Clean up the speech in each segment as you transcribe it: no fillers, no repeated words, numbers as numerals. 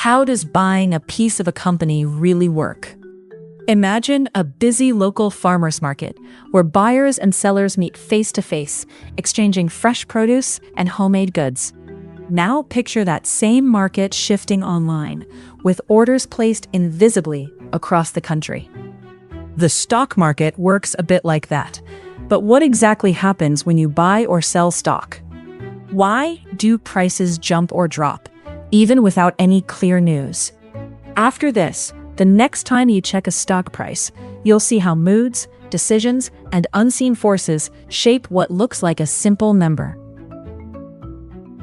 How does buying a piece of a company really work? Imagine a busy local farmers market where buyers and sellers meet face to face, exchanging fresh produce and homemade goods. Now picture that same market shifting online, with orders placed invisibly across the country. The stock market works a bit like that. But what exactly happens when you buy or sell stock? Why do prices jump or drop, even without any clear news? After this, the next time you check a stock price, you'll see how moods, decisions, and unseen forces shape what looks like a simple number.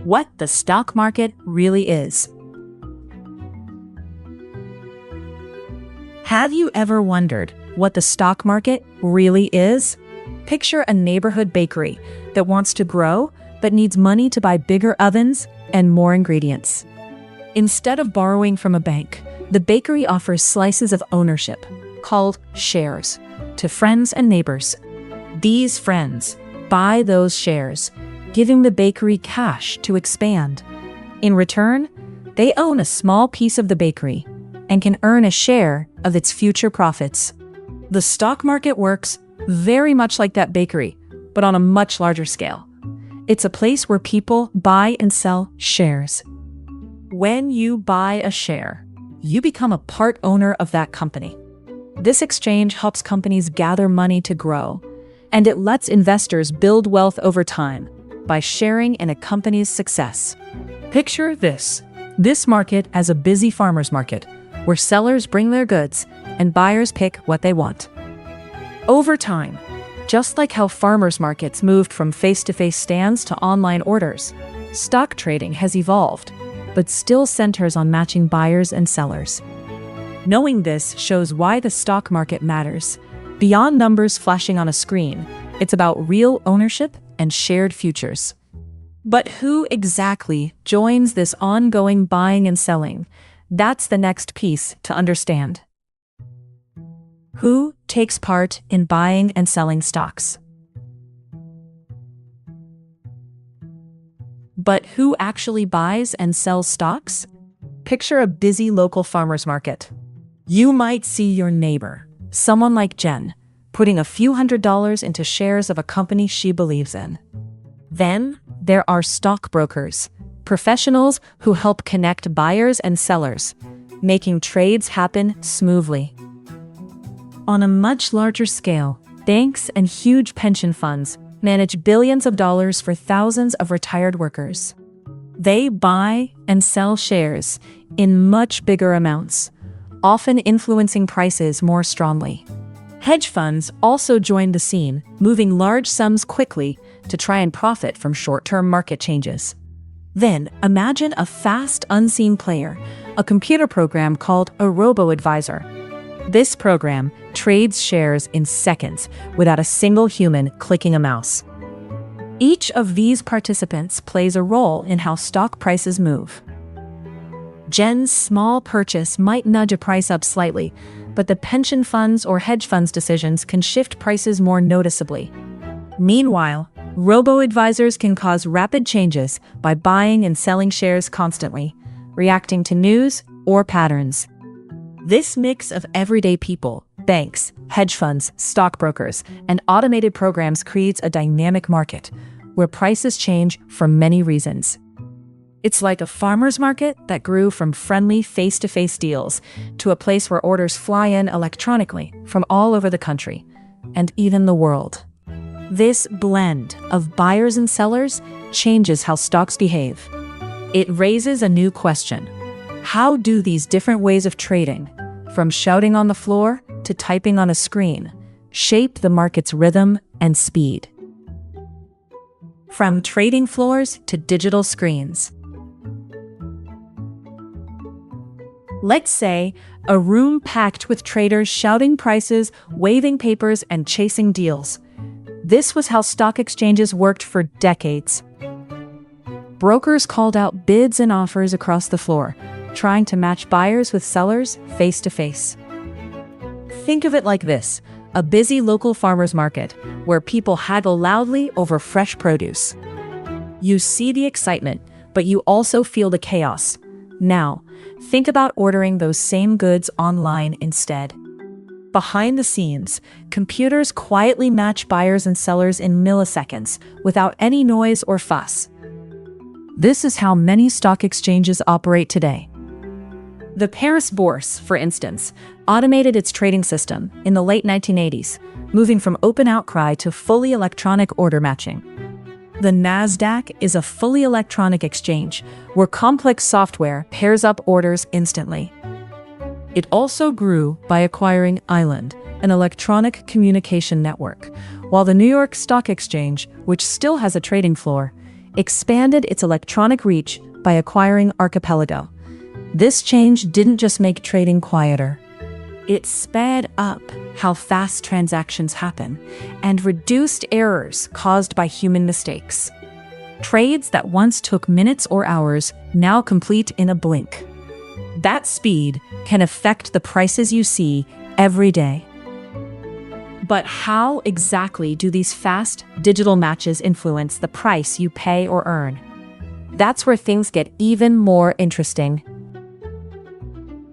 What the stock market really is. Have you ever wondered what the stock market really is? Picture a neighborhood bakery that wants to grow but needs money to buy bigger ovens and more ingredients. Instead of borrowing from a bank, the bakery offers slices of ownership, called shares, to friends and neighbors. These friends buy those shares, giving the bakery cash to expand. In return, they own a small piece of the bakery and can earn a share of its future profits. The stock market works very much like that bakery, but on a much larger scale. It's a place where people buy and sell shares. When you buy a share, you become a part owner of that company. This exchange helps companies gather money to grow, and it lets investors build wealth over time by sharing in a company's success. Picture this market as a busy farmer's market, where sellers bring their goods and buyers pick what they want. Over time, just like how farmers markets moved from face-to-face stands to online orders, stock trading has evolved, but still centers on matching buyers and sellers. Knowing this shows why the stock market matters. Beyond numbers flashing on a screen, it's about real ownership and shared futures. But who exactly joins this ongoing buying and selling? That's the next piece to understand. Who takes part in buying and selling stocks? But who actually buys and sells stocks? Picture a busy local farmers market. You might see your neighbor, someone like Jenn, putting a few $100s into shares of a company she believes in. Then there are stockbrokers, professionals who help connect buyers and sellers, making trades happen smoothly. On a much larger scale, banks and huge pension funds manage billions of dollars for thousands of retired workers. They buy and sell shares in much bigger amounts, often influencing prices more strongly. Hedge funds also join the scene, moving large sums quickly to try and profit from short-term market changes. Then, imagine a fast, unseen player, a computer program called a robo-advisor. This program trades shares in seconds without a single human clicking a mouse. Each of these participants plays a role in how stock prices move. Jenn's small purchase might nudge a price up slightly, but the pension funds or hedge funds' decisions can shift prices more noticeably. Meanwhile, robo-advisors can cause rapid changes by buying and selling shares constantly, reacting to news or patterns. This mix of everyday people, banks, hedge funds, stockbrokers, and automated programs creates a dynamic market where prices change for many reasons. It's like a farmer's market that grew from friendly face-to-face deals to a place where orders fly in electronically from all over the country, and even the world. This blend of buyers and sellers changes how stocks behave. It raises a new question. How do these different ways of trading, from shouting on the floor to typing on a screen, shape the market's rhythm and speed? From trading floors to digital screens. Let's say a room packed with traders shouting prices, waving papers, and chasing deals. This was how stock exchanges worked for decades. Brokers called out bids and offers across the floor, trying to match buyers with sellers face to face. Think of it like this: a busy local farmers market where people haggle loudly over fresh produce. You see the excitement, but you also feel the chaos. Now, think about ordering those same goods online instead. Behind the scenes, computers quietly match buyers and sellers in milliseconds without any noise or fuss. This is how many stock exchanges operate today. The Paris Bourse, for instance, automated its trading system in the late 1980s, moving from open outcry to fully electronic order matching. The NASDAQ is a fully electronic exchange where complex software pairs up orders instantly. It also grew by acquiring Island, an electronic communication network, while the New York Stock Exchange, which still has a trading floor, expanded its electronic reach by acquiring Archipelago. This change didn't just make trading quieter. It sped up how fast transactions happen and reduced errors caused by human mistakes. Trades that once took minutes or hours now complete in a blink. That speed can affect the prices you see every day. But how exactly do these fast digital matches influence the price you pay or earn? That's where things get even more interesting.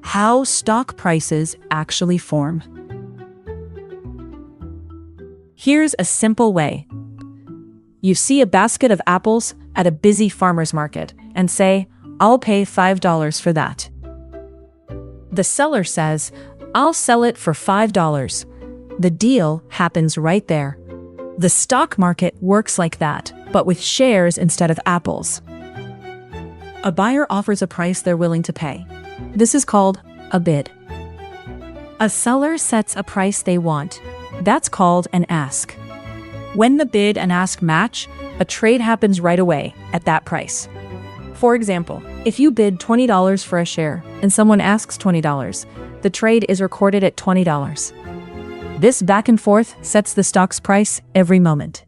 How stock prices actually form. Here's a simple way. You see a basket of apples at a busy farmer's market and say, "I'll pay $5 for that." The seller says, "I'll sell it for $5. The deal happens right there. The stock market works like that, but with shares instead of apples. A buyer offers a price they're willing to pay. This is called a bid. A seller sets a price they want. That's called an ask. When the bid and ask match, a trade happens right away at that price. For example, if you bid $20 for a share and someone asks $20, the trade is recorded at $20. This back and forth sets the stock's price every moment.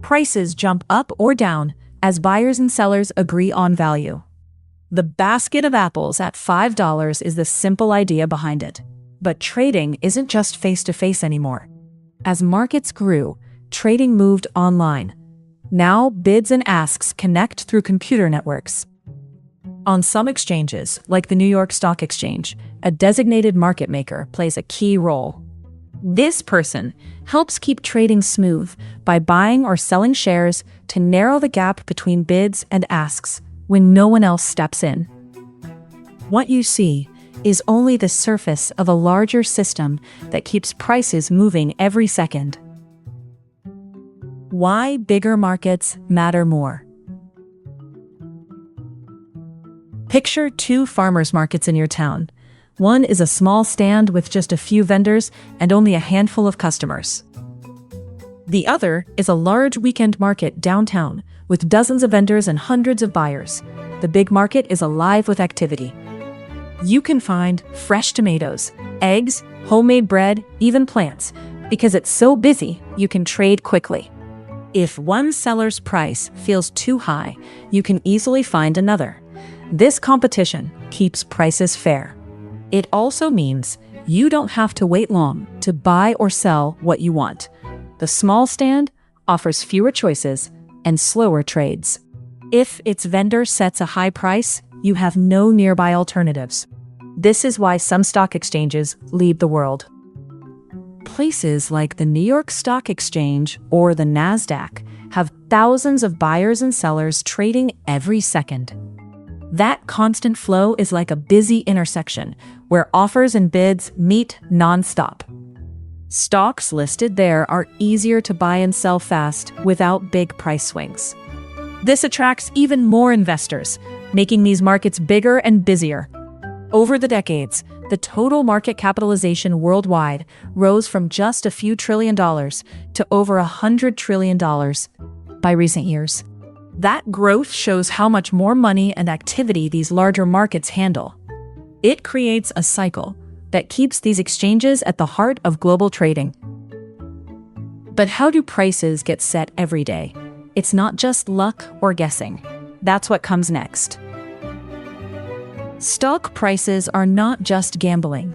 Prices jump up or down as buyers and sellers agree on value. The basket of apples at $5 is the simple idea behind it. But trading isn't just face-to-face anymore. As markets grew, trading moved online. Now, bids and asks connect through computer networks. On some exchanges, like the New York Stock Exchange, a designated market maker plays a key role. This person helps keep trading smooth by buying or selling shares to narrow the gap between bids and asks when no one else steps in. What you see is only the surface of a larger system that keeps prices moving every second. Why bigger markets matter more. Picture two farmers markets in your town. One is a small stand with just a few vendors and only a handful of customers. The other is a large weekend market downtown with dozens of vendors and hundreds of buyers. The big market is alive with activity. You can find fresh tomatoes, eggs, homemade bread, even plants. Because it's so busy, you can trade quickly. If one seller's price feels too high, you can easily find another. This competition keeps prices fair. It also means you don't have to wait long to buy or sell what you want. The small stand offers fewer choices and slower trades. If its vendor sets a high price, you have no nearby alternatives. This is why some stock exchanges lead the world. Places like the New York Stock Exchange or the NASDAQ have thousands of buyers and sellers trading every second. That constant flow is like a busy intersection where offers and bids meet nonstop. Stocks listed there are easier to buy and sell fast without big price swings. This attracts even more investors, making these markets bigger and busier. Over the decades, the total market capitalization worldwide rose from just a few $1 trillion to over $100 trillion by recent years. That growth shows how much more money and activity these larger markets handle. It creates a cycle that keeps these exchanges at the heart of global trading. But how do prices get set every day? It's not just luck or guessing. That's what comes next. Stock prices are not just gambling.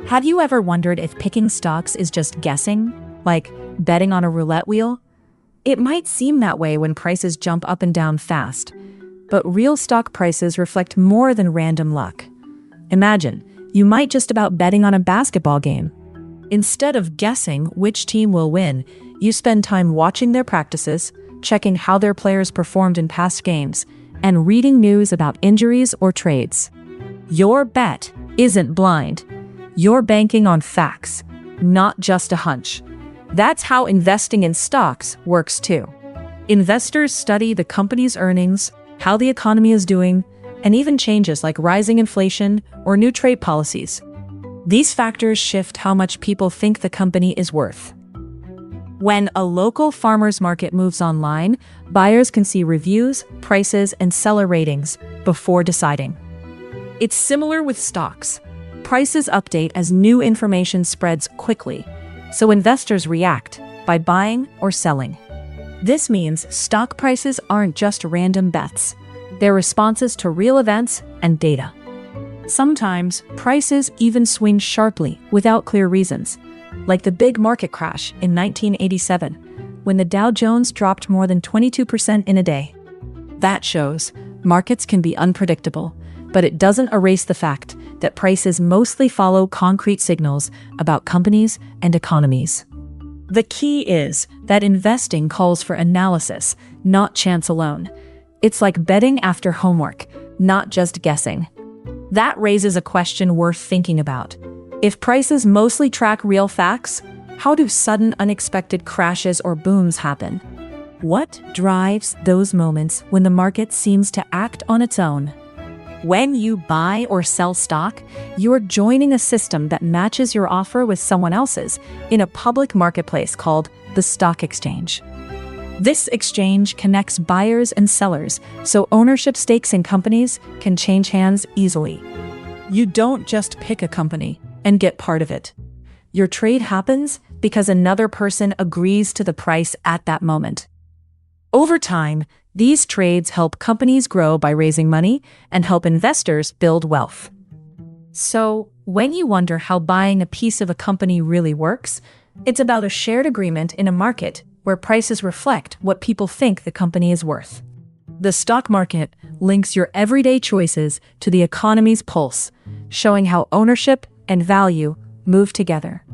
Have you ever wondered if picking stocks is just guessing, like betting on a roulette wheel? It might seem that way when prices jump up and down fast, but real stock prices reflect more than random luck. Imagine, you might just about betting on a basketball game. Instead of guessing which team will win, you spend time watching their practices, checking how their players performed in past games, and reading news about injuries or trades. Your bet isn't blind. You're banking on facts, not just a hunch. That's how investing in stocks works too. Investors study the company's earnings, how the economy is doing, and even changes like rising inflation or new trade policies. These factors shift how much people think the company is worth. When a local farmer's market moves online, buyers can see reviews, prices, and seller ratings before deciding. It's similar with stocks. Prices update as new information spreads quickly, so investors react by buying or selling. This means stock prices aren't just random bets. They're responses to real events and data. Sometimes, prices even swing sharply without clear reasons, like the big market crash in 1987, when the Dow Jones dropped more than 22% in a day. That shows markets can be unpredictable, but it doesn't erase the fact that prices mostly follow concrete signals about companies and economies. The key is that investing calls for analysis, not chance alone. It's like betting after homework, not just guessing. That raises a question worth thinking about. If prices mostly track real facts, how do sudden unexpected crashes or booms happen? What drives those moments when the market seems to act on its own? When you buy or sell stock, you're joining a system that matches your offer with someone else's in a public marketplace called the stock exchange. This exchange connects buyers and sellers, so ownership stakes in companies can change hands easily. You don't just pick a company and get part of it. Your trade happens because another person agrees to the price at that moment. Over time, these trades help companies grow by raising money and help investors build wealth. So, when you wonder how buying a piece of a company really works, it's about a shared agreement in a market where prices reflect what people think the company is worth. The stock market links your everyday choices to the economy's pulse, showing how ownership and value move together.